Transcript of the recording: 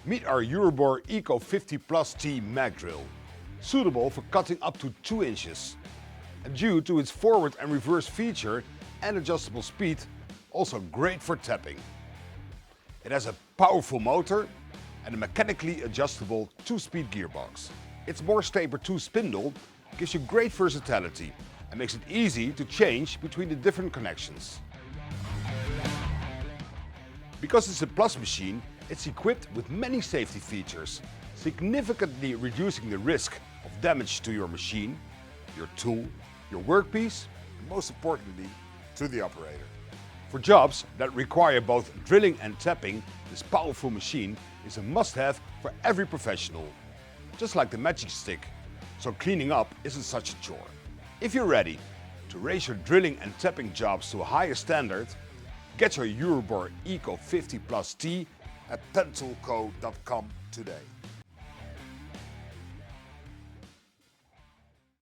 Meet our Euroboor Eco 50 Plus T mag drill, suitable for cutting up to 2 inches. And due to its forward and reverse feature and adjustable speed, also great for tapping. It has a powerful motor and a mechanically adjustable 2-speed gearbox. Its Morse Taper 2 spindle gives you great versatility and makes it easy to change between the different connections. Because it's a plus machine, it's equipped with many safety features, significantly reducing the risk of damage to your machine, your tool, your workpiece, and most importantly, to the operator. For jobs that require both drilling and tapping, this powerful machine is a must-have for every professional. Just like the Magic Stick, so cleaning up isn't such a chore. If you're ready to raise your drilling and tapping jobs to a higher standard, get your Euroboor Eco 50 Plus T at pentoolco.com today.